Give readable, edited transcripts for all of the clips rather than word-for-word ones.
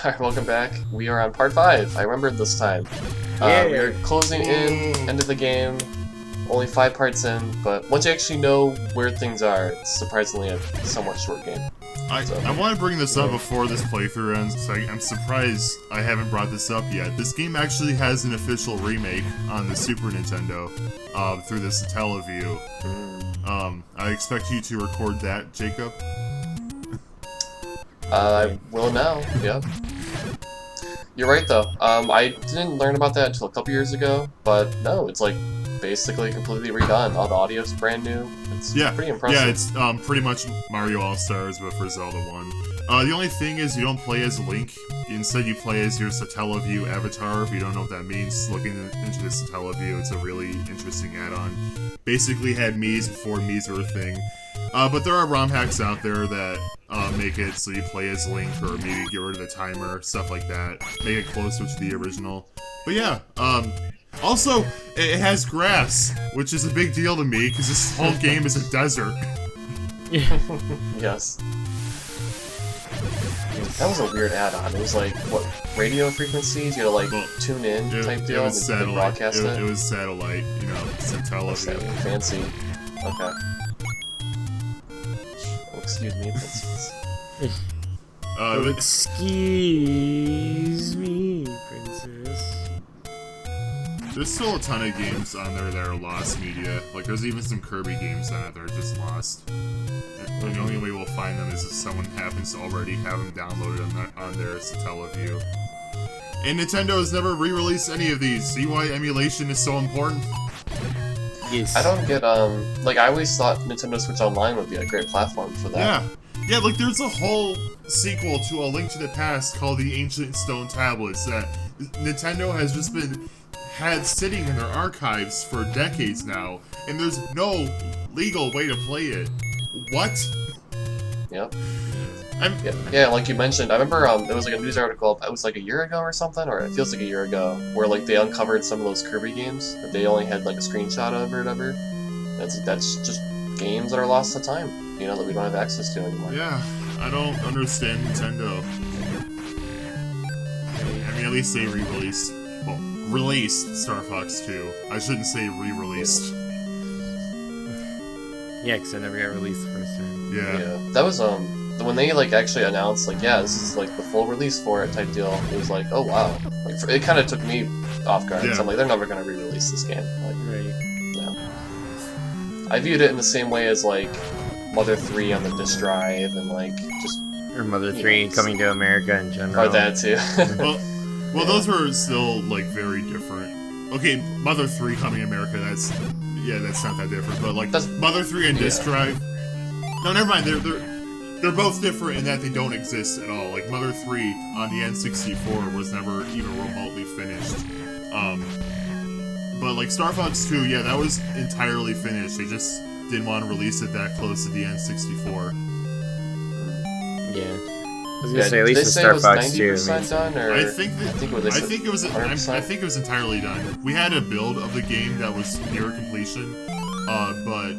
Alright, welcome back. We are on part 5. I remembered this time. We're closing in, end of the game. Only 5 parts in, but once you actually know where things are, it's surprisingly a somewhat short game. I want to bring this up before this playthrough ends, so I'm surprised I haven't brought this up yet. This game actually has an official remake on the Super Nintendo through the Satellaview. I expect you to record that, Jacob. I will now, yeah. You're right though. I didn't learn about that until a couple years ago, but no, it's like basically completely redone. All the audio's brand new. It's pretty impressive. Yeah, it's pretty much Mario All-Stars, but for Zelda 1. The only thing is you don't play as Link. Instead, you play as your Satellaview avatar. If you don't know what that means, looking into the Satellaview, it's a really interesting add-on. Basically had Mii's before Mii's were a thing. But there are ROM hacks out there that make it so you play as Link, or maybe get rid of the timer, stuff like that. Make it closer to the original. But yeah, also, it has grass, which is a big deal to me, because this whole game is a desert. Yes. That was a weird add-on. It was like, what, radio frequencies? You had to like tune in type deal? It was satellite. Broadcast it? It was satellite, you know, Satellaview. Fancy. Okay. Oh, excuse me, princess. Excuse me, princess. There's still a ton of games on there that are lost media. Like, there's even some Kirby games on it that are just lost. And the only way we'll find them is if someone happens to already have them downloaded on their Satellaview. And Nintendo has never re-released any of these. See why emulation is so important? Yes. I don't get, like, I always thought Nintendo Switch Online would be a great platform for that. Yeah, like, there's a whole sequel to A Link to the Past called The Ancient Stone Tablets that Nintendo has just had sitting in their archives for decades now, and there's no legal way to play it. What? Yep. Yeah, like you mentioned, I remember there was like a news article, it was like a year ago or something, or it feels like a year ago, where like they uncovered some of those Kirby games that they only had like a screenshot of or whatever. That's just games that are lost to time, you know, that we don't have access to anymore. Yeah, I don't understand Nintendo. I mean, at least they released Star Fox 2. I shouldn't say re-released. Yeah, because I never got released the first time. Yeah. That was, when they, like, actually announced, like, yeah, this is, like, the full release for it type deal, it was like, oh, wow. Like, it kind of took me off guard, so I'm like, they're never going to re-release this game. Like, right. Yeah. I viewed it in the same way as, like, Mother 3 on the disk drive, and, like, just... Or Mother 3 coming to America in general. Or that, too. Well, those were still, like, very different. Okay, Mother 3 coming to America, that's not that different, but, like, Mother 3 and disk drive... No, never mind, they're both different in that they don't exist at all. Like, Mother 3 on the N64 was never even remotely finished. But, like, Star Fox 2, yeah, that was entirely finished. They just didn't want to release it that close to the N64. Yeah. I was gonna say, at least the Star Fox 2. Done, or I think it was entirely done. We had a build of the game that was near completion, but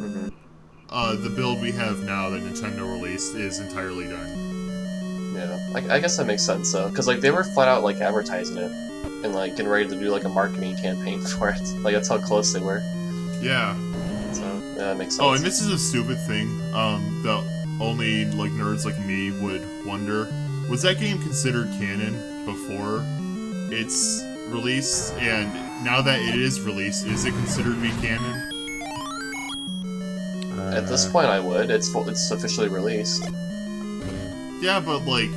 the build we have now that Nintendo released is entirely done. Yeah, I guess that makes sense though, because like they were flat out like advertising it and like getting ready to do like a marketing campaign for it. Like that's how close they were. Yeah. So yeah, that makes sense. Oh, and this is a stupid thing. That only like nerds like me would wonder: was that game considered canon before its release? And now that it is released, is it considered to be canon? At this point, I would. It's officially released. Yeah, but like,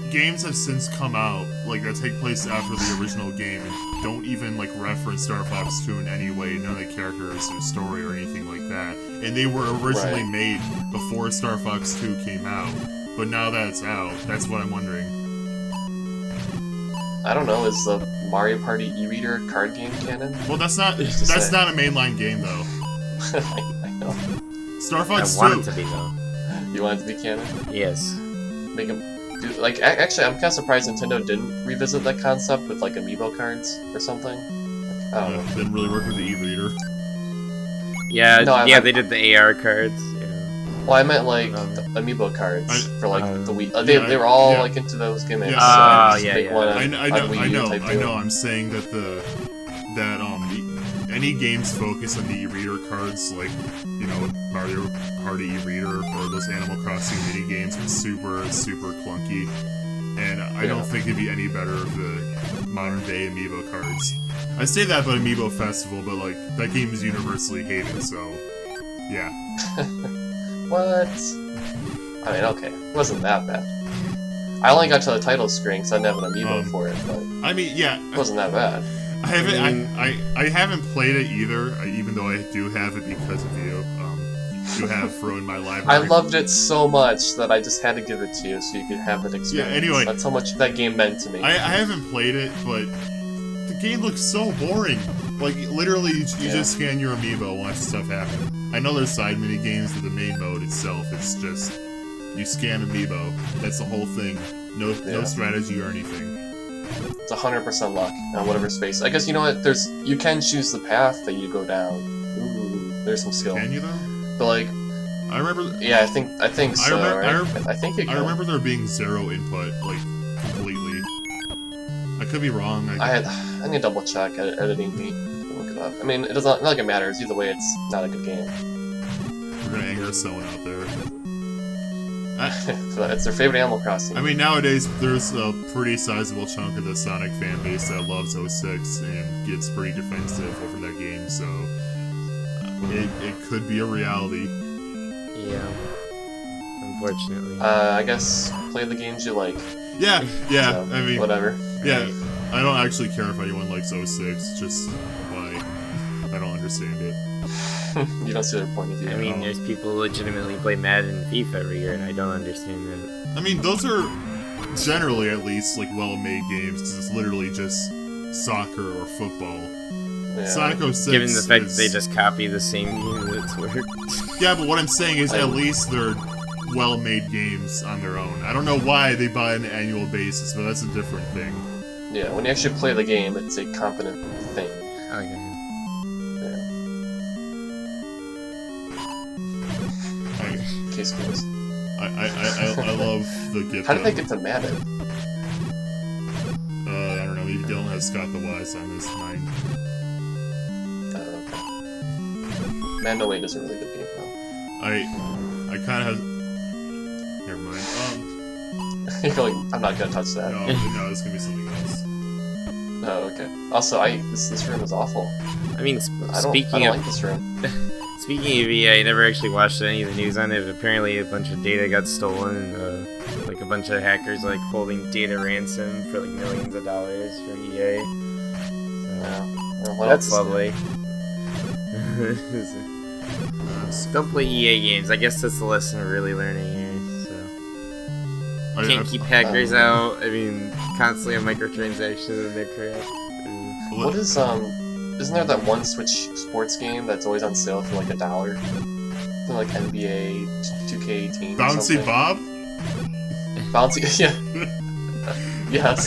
games have since come out like that take place after the original game and don't even like reference Star Fox 2 in any way. None of the characters or story or anything like that. And they were originally made before Star Fox 2 came out. But now that it's out, that's what I'm wondering. I don't know. Is the Mario Party e-reader card game canon? Well, that's not a mainline game though. I know. Star Fox 2. I want it to be though. You want it to be canon? Yes. Make them do, like, actually, I'm kind of surprised Nintendo didn't revisit that concept with like amiibo cards or something. Like, I don't know. Didn't really work with the e-reader. Yeah, they did the AR cards. Yeah. Well, I meant like the amiibo cards for like the Wii. They were all like into those gimmicks. Yeah, I know. I'm saying that any games focused on the e-reader cards, like Mario Party e-reader or those Animal Crossing mini games, are super clunky, and I don't think it'd be any better of the modern day amiibo cards. I say that about Amiibo Festival, but like that game is universally hated, so yeah. What? I mean, okay, it wasn't that bad. I only got to the title screen because I didn't have an amiibo for it, but I mean, yeah, it wasn't that bad. I haven't played it either, even though I do have it because of you. You have ruined my library. I loved it so much that I just had to give it to you so you could have that experience. Yeah, anyway. That's how much that game meant to me. I haven't played it, but the game looks so boring. Like, literally, you just scan your amiibo and watch stuff happen. I know there's side mini games, but the main mode itself, it's just, you scan amiibo. That's the whole thing. No strategy or anything. It's 100% luck on whatever space. I guess, you know what, you can choose the path that you go down. Ooh, there's some skill. Can you though? But like, I remember. Yeah, I think so. I think it can. I remember there being 0 input, like completely. I could be wrong. I need to double check editing me. Look it up. I mean, it doesn't. Not like it matters. Either way, it's not a good game. We're gonna anger someone out there. It's their favorite Animal Crossing. I mean, nowadays there's a pretty sizable chunk of the Sonic fan base that loves 06 and gets pretty defensive over that game. So. It could be a reality. Yeah. Unfortunately. I guess play the games you like. Yeah. So, I mean, whatever. Yeah. I don't actually care if anyone likes 06. Just why? I don't understand it. You don't see their point of view. I mean, there's people who legitimately play Madden and FIFA every year, and I don't understand that. I mean, those are generally at least like well-made games because it's literally just soccer or football. Yeah. Sonic 06 given the fact that they just copy the same game that's worked. Yeah, but what I'm saying is at least they're well-made games on their own. I don't know why they buy on an annual basis, but that's a different thing. Yeah, when you actually play the game, it's a competent thing. Okay. Yeah. Case closed. I love the gift. How did they get to Madden? I don't know. Maybe Dylan has Scott the Wise on his mind. Madden 08 is a really good game, though. I kind of have... Never mind. You're like, I'm not gonna touch that. No, it's gonna be something else. Oh, okay. Also, this room is awful. I mean, I don't like this room. Speaking of EA, I never actually watched any of the news on it, but apparently a bunch of data got stolen, and like a bunch of hackers like holding data ransom for like millions of dollars for EA. So, that's lovely. Don't play EA games. I guess that's the lesson we're really learning here. So can't keep hackers out. I mean, constantly have microtransactions in their crap. What is Isn't there that one Switch sports game that's always on sale for like $1? Something like NBA 2K18. Bouncy Bob? Bouncy, yeah. Yes.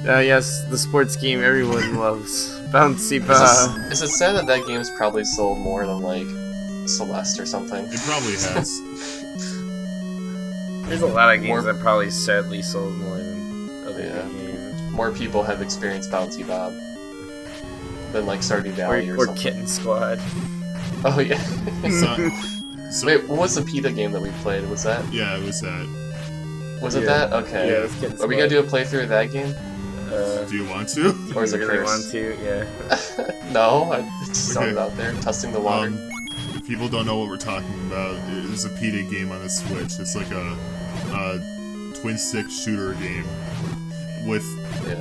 Yes, the sports game everyone loves. Bouncy Bob. Is it sad that game's probably sold more than like Celeste or something? It probably has. There's a lot of games that probably sadly sold more than other games. More people have experienced Bouncy Bob than like Stardew Valley or something. Or Kitten Squad. Oh yeah. So, wait, what was the PETA game that we played? Was that? Yeah, it was that. Was it that? Okay. Yeah, it was Kitten Squad. Are we gonna do a playthrough of that game? Do you want to? Or is it really curse? Want to? Yeah. No, I just sounded out there, testing the water. If people don't know what we're talking about, it was a PETA game on the Switch. It's like a twin-stick shooter game with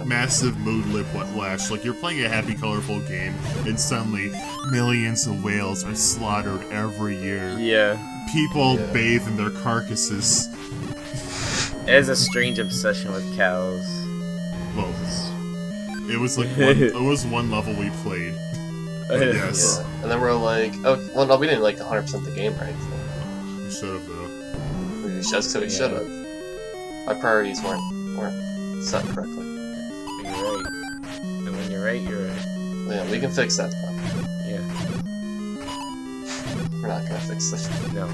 massive mood lip flash. Like, you're playing a happy, colorful game, and suddenly millions of whales are slaughtered every year. Yeah. People bathe in their carcasses. It has a strange obsession with cows. Well, it was like one level we played. Yes. Yeah. And then we're like, oh, well, no, we didn't like 100% the game, right? So. We should have though. We should have. Our priorities weren't set correctly. You're right. And when you're right, you're right. Yeah, we can fix that. Yeah. We're not gonna fix it. No.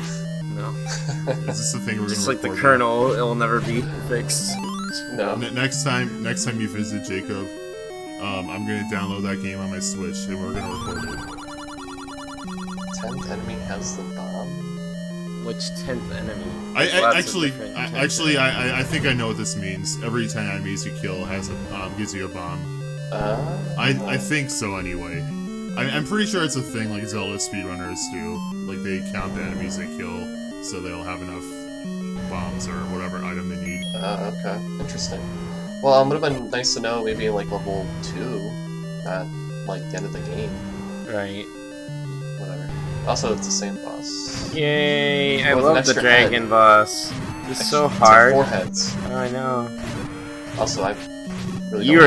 Is this the thing we're Just gonna like the record kernel, it'll never be fixed. No. Next time you visit Jacob, I'm gonna download that game on my Switch and we're gonna record it. 10th enemy has the bomb. Which 10th enemy? I Actually, think I know what this means. Every 10 enemies you kill has a gives you a bomb. I think so anyway. I'm pretty sure it's a thing like Zelda speedrunners do. Like they count the enemies they kill, so they'll have enough bombs or whatever item they need. Okay. Interesting. Well, it would have been nice to know maybe like level 2, not like the end of the game. right. Whatever. Also, it's the same boss. Yay! I With an love the extra dragon head. boss. It's so It's hard. like 4 heads. Oh, I know. Also, I really You don't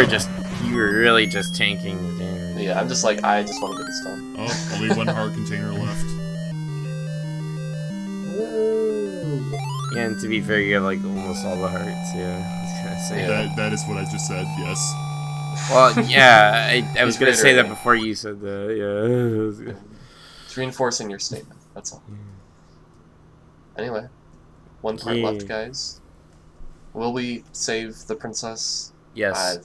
were know. really just tanking the damage. Yeah, I'm just like, I just want to get this done. Oh, only one heart container left. Yeah, and to be fair, you have like almost all the hearts. Yeah, I was gonna say. Yeah. That is what I just said. Yes. Well, yeah, I was He's gonna say that reiterating. before you said that. Yeah. It's reinforcing your statement, that's all. Anyway, one part Yeah. left, guys. Will we save the princess? Yes.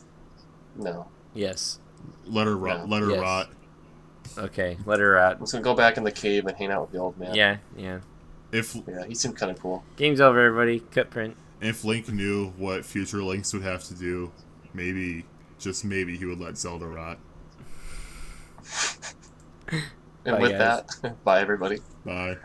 No. Yes. Let her rot. No. Let her Yes. rot. Okay. Let her out. I'm just gonna go back in the cave and hang out with the old man. Yeah. Yeah. If Yeah, he seemed kind of cool. Game's over, everybody. Cut print. Link knew what future Links would have to do, maybe, just maybe, he would let Zelda rot. And Bye, with guys. that, bye everybody. Bye.